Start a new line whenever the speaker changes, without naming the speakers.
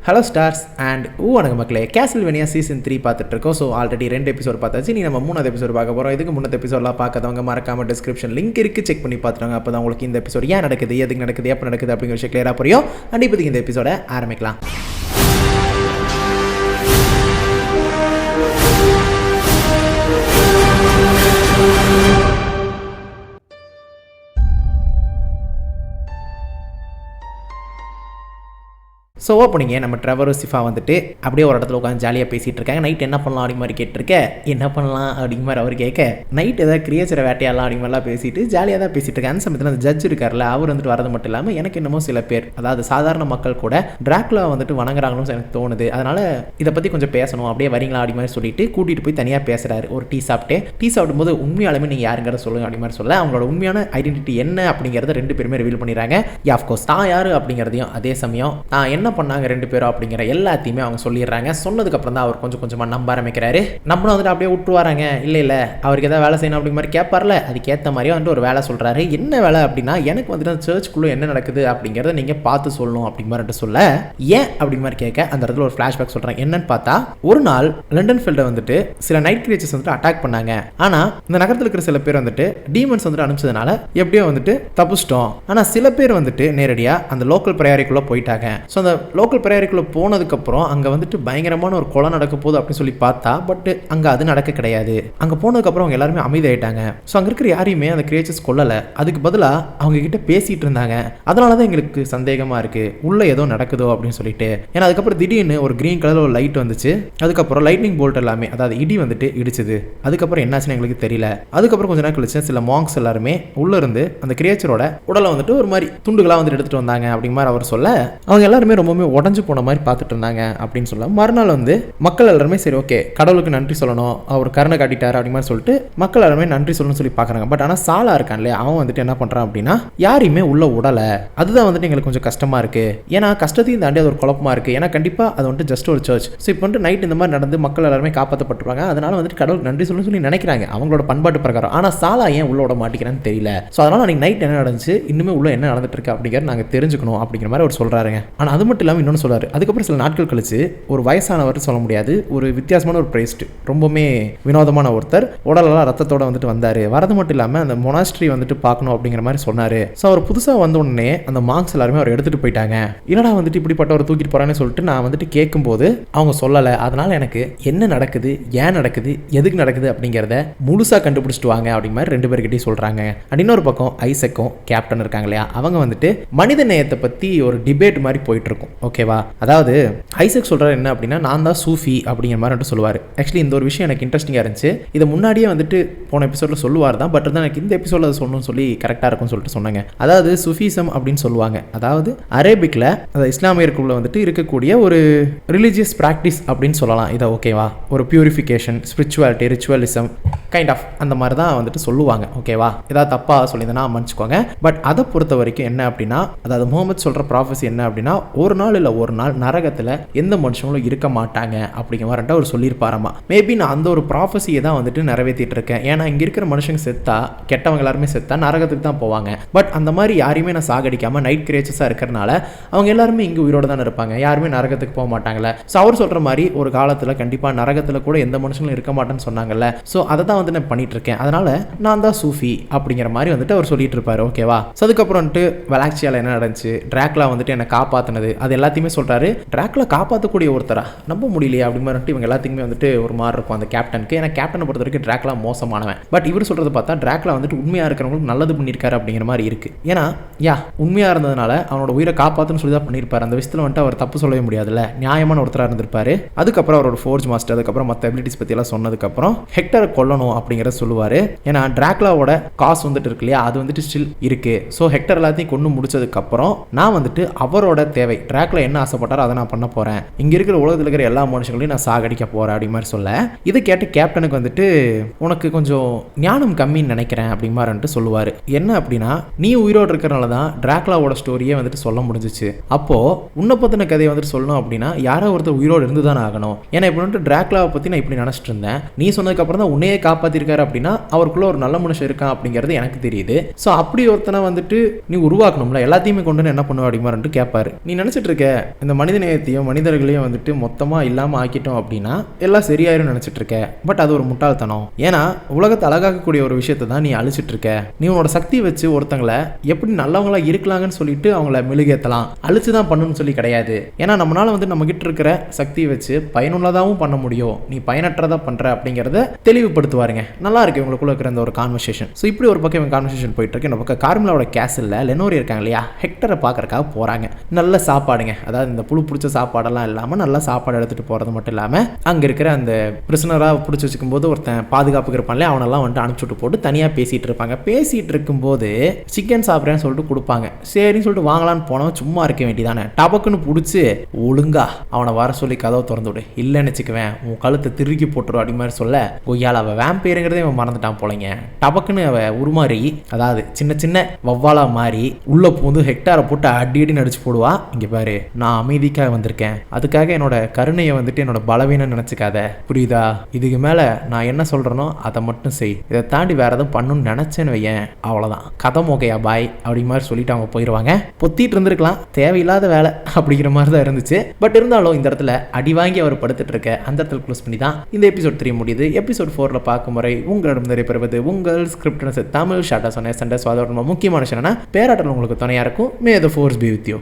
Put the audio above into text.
Hello stars and வணக்கம் மக்களே. கேஸ்ல்வேனியா season 3 பார்த்துட்டு இருக்கோம். ஸோ ஆல்ரெடி 2 எபிசோட் பார்த்தாச்சு. நீ நம்ம 3வது எபிசோட் பார்க்க போகிறோம். இதுக்கு 3 எபிசோட்லாம் பார்க்காதவங்க மறக்காம டிஸ்கிரிப்ஷன் லிங்க் இருக்குது, செக் பண்ணி பார்த்துருவாங்க. அப்போ தான் உங்களுக்கு இந்த எபிசோட் ஏன் நடக்குது, எதுக்கு நடக்குது, எப்போ நடக்குது அப்படிங்கிற விஷயம் கிளியராக புரியும். அண்ட் இப்போதைக்கு இந்த எபிசோட ஆரம்பிக்கலாம். ஸோ ஓப்பனிங்க நம்ம ட்ரெவரும் சிஃபா வந்துட்டு அப்படியே ஒரு இடத்துல உட்காந்து ஜாலியாக பேசிகிட்டு இருக்காங்க. நைட் என்ன பண்ணலாம் அப்படி மாதிரி கேட்டிருக்க, என்ன பண்ணலாம் அப்படிங்க மாதிரி அவர் கேட்க, நைட் ஏதாவது கிரியேச்சரை வேட்டையாடலாம் அப்படிங்க மாதிரிலாம் பேசிட்டு ஜாலியாக தான் பேசிகிட்டு இருக்காங்க. அந்த சமயத்தில் அந்த ஜட்ஜ் இருக்கார்ல, அவர் வந்துட்டு வரது மட்டும் இல்லாமல் எனக்கு என்னமோ சில பேர், அதாவது சாதாரண மக்கள் கூட டிராக்குலா வந்துட்டு வணங்குறாங்கன்னு எனக்கு தோணுது, அதனால் இதை பற்றி கொஞ்சம் பேசணும், அப்படியே வரீங்களா அப்படி மாதிரி சொல்லிட்டு கூட்டிகிட்டு போய் தனியாக பேசுகிறாரு. ஒரு டீ சாப்பிடும்போது உண்மையாலுமே நீங்கள் யாருங்கிறத சொல்லுங்க அப்படி மாதிரி சொல்ல, அவங்களோட உண்மையான ஐடென்டிட்டி என்ன அப்படிங்கிறத 2 பேருமே ரிவீல் பண்ணிடுறாங்க. ஆஃப்கோர்ஸ் தான் யார் அப்படிங்கிறதையும், அதே சமயம் நான் என்ன பண்ணாங்க 2 பேரும் அப்படிங்கிற எல்லாத்தையுமே அவங்க சொல்லிடுறாங்க. சொன்னதுக்கப்புறம் தான் அவர் கொஞ்சம் கொஞ்சமாக நம்ப ஆரம்பிக்கிறாரு. நம்மளும் வந்துட்டு அப்படியே விட்டு வராங்க. இல்லை அவருக்கு ஏதாவது வேலை செய்யணும் அப்படிங்கிற மாதிரி கேட்பார்ல, அதுக்கேற்ற மாதிரியே வந்துட்டு ஒரு வேலை சொல்கிறாரு. என்ன வேலை அப்படின்னா, எனக்கு வந்துட்டு அந்த சர்ச்சுக்குள்ளே என்ன நடக்குது அப்படிங்கிறத நீங்கள் பார்த்து சொல்லணும் அப்படிங்கிற மாதிரி சொல்ல, ஏன் அப்படிங்கிற மாதிரி கேட்க அந்த இடத்துல ஒரு ஃப்ளாஷ்பேக் சொல்கிறாங்க. என்னன்னு பார்த்தா, ஒரு நாள் லண்டன் ஃபீல்டை வந்துட்டு சில நைட் கிரியேச்சர்ஸ் வந்துட்டு அட்டாக் பண்ணாங்க. ஆனால் இந்த நகரத்தில் இருக்கிற சில பேர் வந்துட்டு டீமன்ஸ் வந்துட்டு அனுப்பிச்சதுனால எப்படியோ வந்துட்டு தப்பிச்சிட்டோம். ஆனால் சில பேர் வந்துட்டு நேரடியாக அந்த லோக்கல் பிரயாரிக்குள்ளே போயிட்டாங்க. ஸோ அந்த லோக்கல் பிரயாரிக்குள்ளே போனதுக்கப்புறம் அங்கே வந்துட்டு பயங்கரமான ஒரு கொலை நடக்க போகுது அப்படின்னு சொல்லி பார்த்தா, பட் அங்கே அது நடக்க கிடையாது. அங்கே போனதுக்கப்புறம் அவங்க எல்லாருமே அமைதியாயிட்டாங்க. ஸோ அங்கே இருக்கிற யாரையுமே அந்த கிரியேச்சர்ஸ் கொல்லலை. அதுக்கு பதிலாக அவங்க கிட்ட பேசிட்டு இருந்தாங்க. அதனால தான் எங்களுக்கு சந்தேகமாக இருக்குது, உள்ளே ஏதோ நடக்குதோ அப்படின்னு சொல்லிட்டு. ஏன்னா அதுக்கப்புறம் திடீர்னு ஒரு கிரீன் கலரில் ஒரு லைட் வந்துச்சு. அதுக்கப்புறம் லைட்னிங் போல்ட் எல்லாமே, அதாவது இடி வந்துட்டு இடிச்சுது. அதுக்கப்புறம் என்னாச்சுன்னு எங்களுக்கு தெரியல. அதுக்கப்புறம் கொஞ்ச நேரம் கழிச்சு சில மாங்ஸ் எல்லாருமே உள்ள இருந்து அந்த கிரியேச்சரோட உடலை வந்துட்டு ஒரு மாதிரி துண்டுகளாக வந்துட்டு எடுத்துட்டு வந்தாங்க அப்படிங்கிற மாதிரி அவர் சொல்ல, அவங்க எல்லாருமே ரொம்பவே உடஞ்சு போன மாதிரி பார்த்துட்டு இருந்தாங்க அப்படின்னு சொல்ல, மறுநாள் வந்து மக்கள் எல்லாருமே சரி ஓகே கடவுளுக்கு நன்றி சொல்லணும், அவர் கருணை காட்டிட்டாரு அப்படி மாதிரி சொல்லிட்டு மக்கள் எல்லாருமே நன்றி சொல்லணும்னு சொல்லி பார்க்குறாங்க. பட் ஆனால் சாலா இருக்கான் இல்லையா, அவன் வந்துட்டு என்ன பண்ணுறான் அப்படின்னா, யாரையுமே உள்ள உடலை. அதுதான் வந்துட்டு எங்களுக்கு கொஞ்சம் கஷ்டமா இருக்கு. ஏன்னா கஷ்டத்தையும் தாண்டி அது ஒரு குழப்பமா இருக்கு. ஏன்னா கண்டிப்பாக அது வந்துட்டு ஜஸ்ட் ஒரு சர்ச். ஸோ இப்போ வந்துட்டு நைட் இந்த மாதிரி நடந்து மக்கள் எல்லாருமே காப்பாற்றப்பட்டிருப்பாங்க. அதனால வந்துட்டு கடவுளுக்கு நன்றி சொல்லணும்னு சொல்லி நினைக்கிறாங்க அவங்களோட பண்பாட்டு பிரகாரம். ஆனால் சாலா ஏன் உள்ள விட மாட்டேங்கிறான்னு தெரியல. ஸோ அதனால அன்னைக்கு நைட் என்ன நடந்துச்சு, இன்னுமே உள்ள என்ன நடந்துட்டு இருக்கு அப்படிங்கிறத நாங்கள் தெரிஞ்சுக்கணும் அப்படிங்கிற மாதிரி அவர் சொல்றாருங்க. ஆனால் அது மட்டும் இல்லாமல் இன்னொன்று சொல்றாரு. அதுக்கப்புறம் சில நாட்கள் கழிச்சு ஒரு வயசானவர் சொல்ல முடியாது, ஒரு வித்தியாசமான ஒரு பிரைஸ்ட், ரொம்பவுமே வினோதமான ஒருத்தர் உடலெல்லாம் ரத்தத்தோட வந்துட்டு வந்தார். வரது மட்டும் இல்லாமல் அந்த மொனாஸ்ட்ரி வந்துட்டு பார்க்கணும் அப்படிங்கிற மாதிரி சொன்னார். ஸோ அவர் புதுசாக வந்த உடனே அந்த மாங்ஸ் எல்லாருமே அவர் எடுத்துகிட்டு போயிட்டாங்க. என்னடா வந்துட்டு இப்படிப்பட்டவர் தூக்கிட்டு போகிறான்னு சொல்லிட்டு நான் வந்துட்டு கேட்கும்போது அவங்க சொல்லலை. அதனால் எனக்கு என்ன நடக்குது, ஏன் நடக்குது, எதுக்கு நடக்குது அப்படிங்கிறத முழுசாக கண்டுபிடிச்சிட்டு வாங்க அப்படிங்கிற மாதிரி 2 பேர்கிட்டையும் சொல்கிறாங்க. இன்னொரு பக்கம் ஐசக்கும் கேப்டன் இருக்காங்க இல்லையா, அவங்க வந்துட்டு மனித நேயத்தை பற்றி ஒரு டிபேட் மாதிரி போயிட்டு இருக்கும். ஓகேவா, அதாவது ஐசக் சொல்கிறார் என்ன அப்படின்னா, நான் தான் சூஃபி அப்படிங்கிற மாதிரி சொல்லுவார். ஆக்சுவலி இந்த ஒரு விஷயம் எனக்கு இன்ட்ரெஸ்டிங்காக இருந்துச்சு. இதை முன்னாடியே வந்துட்டு போன எபிசோடில் சொல்லுவார் தான், பட் தான் எனக்கு இந்த எபிசோடில் அதை சொல்லணும்னு சொல்லி கரெக்டாக இருக்கும்னு சொல்லிட்டு சொன்னாங்க. அதாவது சூஃபிசம் அப்படின்னு சொல்லுவாங்க, அதாவது அரேபிக்கில் அதாவது இஸ்லாமியருக்குள்ள வந்துட்டு இருக்கக்கூடிய ஒரு ரிலீஜியஸ் ப்ராக்டிஸ் அப்படின்னு சொல்லலாம் இதை. ஓகேவா, ஒரு purification, spirituality, ritualism kind of அந்த மாதிரி தான் வந்துட்டு சொல்லுவாங்க. ஓகேவா, ஏதாவது தப்பாக சொல்லியிருந்தேன்னா மன்னிச்சுக்கோங்க. பட் அதை பொறுத்த வரைக்கும் என்ன அப்படின்னா, அதாவது முகமது சொல்கிற ப்ராஃபஸி என்ன அப்படின்னா, ஒரு நாள் இல்லை ஒரு நாள் நரகத்தில் எந்த மனுஷங்களும் இருக்க மாட்டாங்க அப்படிங்கிற மாதிரி அவர் சொல்லியிருப்பாராமா. மேபி நான் அந்த ஒரு ப்ராஃபஸியை தான் வந்துட்டு நிறைவேற்றிட்டு இருக்கேன். ஏன்னா இங்கே இருக்கிற மனுஷங்க செத்தா, கெட்டவங்க எல்லாருமே செத்தா நரகத்துக்கு தான் போவாங்க. பட் அந்த மாதிரி யாரையுமே நான் சாகடிக்காமல் நைட் கிரியேச்சர்ஸாக இருக்கிறனால அவங்க எல்லாருமே இங்கே உயிரோடு தானே இருப்பாங்க, யாருமே நரகத்துக்கு போக மாட்டாங்கல்ல. ஸோ அவர் சொல்கிற மாதிரி ஒரு காலத்தில் கண்டிப்பாக நரகத்தில் கூட எந்த மனுஷங்களும் இருக்க மாட்டேன்னு சொன்னாங்கல்ல. ஸோ அதை தான் வந்து நான் பண்ணிட்டு இருக்கேன். அதனால நான் தான் சூஃபி அப்படிங்கிற மாதிரி வந்துட்டு அவர் சொல்லிட்டு இருப்பாரு. ஓகேவா, ஸோ அதுக்கப்புறம் வந்துட்டு வெலாக்சியாவில் என்ன நடந்துச்சு, டிராக்குலா வந்துட்டு என்னை காப்பாற்றினது, அது எல்லாத்தையுமே சொல்கிறாரு. டிராக்குலா காப்பாற்றக்கூடிய ஒருத்தரா நம்ப முடியலையே அப்படி மாதிரி இவங்க எல்லாத்துக்குமே வந்துட்டு ஒரு மாதிரி இருக்கும் அந்த கேப்டனுக்கு. ஏன்னா கேப்டனை பொறுத்த வரைக்கும் டிராக்குலா மோசமானவன். பட் இவர் சொல்கிறத பார்த்தா டிராக்குலா வந்துட்டு உண்மையாக இருக்கிறவங்களுக்கு நல்லது பண்ணியிருக்காரு அப்படிங்கிற மாதிரி இருக்கு. ஏன்னா உண்மையாக இருந்ததுனால அவனோட உயிரை காப்பாற்றுன்னு சொல்லி தான் பண்ணியிருப்பாரு. அந்த விஷயத்தில் வந்துட்டு அவர் தப்பு சொல்லவே முடியாதுல்ல, நியாயமான ஒருத்தராக இருந்திருப்பாரு. அதுக்கப்புறம் அவரோட ஃபோர்ஜ் மாஸ்டர், அதுக்கப்புறம் மற்ற எபிலிட்டிஸ் பற்றியெல்லாம் சொன்னதுக்கப்புறம் ஹெக்டரை கொல்லணும் அப்படிங்கிறத சொல்லுவார். ஏன்னா டிராக்குலாவோட காசு வந்துட்டு இருக்கு இல்லையா, அது வந்துட்டு ஸ்டில் இருக்கு. ஸோ ஹெக்டர் எல்லாத்தையும் கொண்டு முடிச்சதுக்கப்புறம் நான் வந்துட்டு அவரோட தேவை, டிராக்குலா என்ன ஆசைப்பட்டாரோ அதை நான் பண்ண போகிறேன், இங்கே இருக்கிற உலகத்தில் இருக்கிற எல்லா மனுஷங்களையும் நான் சாகடிக்க போகிறேன் அப்படி மாதிரி சொல்ல, இதை கேட்டு கேப்டனுக்கு வந்துட்டு உனக்கு கொஞ்சம் ஞானம் கம்மின்னு நினைக்கிறேன் அப்படி மாதிரி சொல்லுவார். என்ன அப்படின்னா, நீ உயிரோடு இருக்கிறனால தான் டிராக்குலாவோட ஸ்டோரியே வந்துட்டு சொல்ல முடிஞ்சிச்சு. அப்போ உன்னை பற்றின கதையை வந்துட்டு சொல்லணும் அப்படின்னா யாரோ ஒருத்தர் உயிரோடு இருந்து தான் ஆகணும். ஏன்னா இப்போ வந்துட்டு டிராக்குலாவை பற்றி நான் இப்படி நினச்சிட்டு இருந்தேன், நீ சொன்னதுக்கப்புறம் தான் உன்னையே காப்பாற்றிருக்காரு அப்படின்னா அவருக்குள்ள ஒரு நல்ல மனுஷன் இருக்கான் அப்படிங்கிறது எனக்கு தெரியுது. ஸோ அப்படி ஒருத்தனை வந்துட்டு நீ உருவாக்கணும்ல, எல்லாத்தையுமே கொண்டு என்ன பண்ணுவ அப்படிமாரு கேட்பாரு. நீ நினச்சிட்டு நினச்சிட்டு இருக்க இந்த மனித நேயத்தையும் மனிதர்களையும் வந்துட்டு மொத்தமாக இல்லாமல் ஆக்கிட்டோம் அப்படின்னா எல்லாம் சரியாயிரும் நினச்சிட்டு இருக்க. பட் அது ஒரு முட்டாள்தனம். ஏன்னா உலகத்தை அழகாக்கக்கூடிய ஒரு விஷயத்தை தான் நீ அழிச்சிட்டு இருக்க. நீ உன்னோட சக்தி வச்சு ஒருத்தங்களை எப்படி நல்லவங்களா இருக்கலாங்கன்னு சொல்லிட்டு அவங்கள மெழுகேற்றலாம், அழிச்சு தான் பண்ணணும்னு சொல்லி கிடையாது. ஏன்னா நம்மளால வந்து நம்ம கிட்ட இருக்கிற சக்தியை வச்சு பயனுள்ளதாகவும் பண்ண முடியும், நீ பயனற்றதா பண்ற அப்படிங்கிறத தெளிவுபடுத்துவாருங்க. நல்லா இருக்கு இவங்களுக்குள்ள இருக்கிற அந்த ஒரு கான்வர்சேஷன். ஸோ இப்படி ஒரு பக்கம் கான்வர்சேஷன் போயிட்டு இருக்கு. இந்த பக்கம் கார்மிலாவோட கேசல்ல லெனோரி இருக்காங்க இல்லையா, ஹெக்டரை பார்க்கறக்காக போறாங்க. நல்ல சாப்பாடுங்க, அதாவது இந்த புழு பிடிச்ச சாப்பாடெல்லாம் இல்லாமல் நல்லா சாப்பாடு எடுத்துட்டு போறது மட்டும் இல்லாமல் அங்கே இருக்கிற அந்த பிரிசனராக பிடிச்சி வச்சுக்கும் போது ஒருத்தன் பாதுகாப்புக்கு இருப்பான்ல அவனெல்லாம் வந்துட்டு அனுப்பிச்சுட்டு போட்டு தனியாக பேசிட்டு இருப்பாங்க. பேசிட்டு இருக்கும்போது சிக்கன் சாப்பிட்றேன்னு சொல்லிட்டு கொடுப்பாங்க. சரின்னு சொல்லிட்டு வாங்கலான்னு போனவன் சும்மா இருக்க வேண்டியதானே, டபக்குன்னு பிடிச்சி ஒழுங்கா அவனை வர சொல்லி கதவை திறந்து விடு, இல்லைன்னு வச்சுக்குவேன் உன் கழுத்தை திருக்கி போட்டுரும் அப்படி மாதிரி சொல்ல கொய்யால் அவள் வேம்பேருங்கிறதே அவன் மறந்துட்டான் போலங்க. டபக்குன்னு அவ உருமாறி, அதாவது சின்ன சின்ன வவ்வாலா மாறி உள்ள பூந்து ஹெக்டாரை போட்டு அடி அடி நடிச்சு போடுவா. இங்க பாரு, நான் அமைதிக்காக வந்திருக்கேன், அதுக்காக என்னோட கருணையை வந்துட்டு என்னோட பலவீனம் நினைச்சுக்காத, புரியுதா? இதுக்கு மேல நான் என்ன சொல்றேனோ அதை மட்டும் செய், இதை தாண்டி வேற எதுவும் பண்ணணும்னு நினைச்சேன்னு வையேன், அவ்வளவுதான், கதை மோகையா பாய் அப்படி மாதிரி சொல்லிட்டு அவங்க போயிடுவாங்க. பொத்திட்டு இருந்திருக்கலாம், தேவையில்லாத வேலை அப்படிங்கிற மாதிரி தான் இருந்துச்சு. பட் இருந்தாலும் இந்த இடத்துல அடி வாங்கி அவர் படுத்துட்டு இருக்க அந்த இடத்துல க்ளோஸ் பண்ணி தான் இந்த எபிசோட் 3 முடியுது. எபிசோட் 4ல பார்க்கும் வரை உங்களிடம் நிறைவேறுவது உங்கள் ஸ்கிரிப்ட் தமிழ் ஷார்ட்டா சொன்ன சண்டை. அதோட முக்கியமான விஷயம் என்னன்னா பேராட்டல் உங்களுக்கு துணையா இருக்கும். May the force be with you.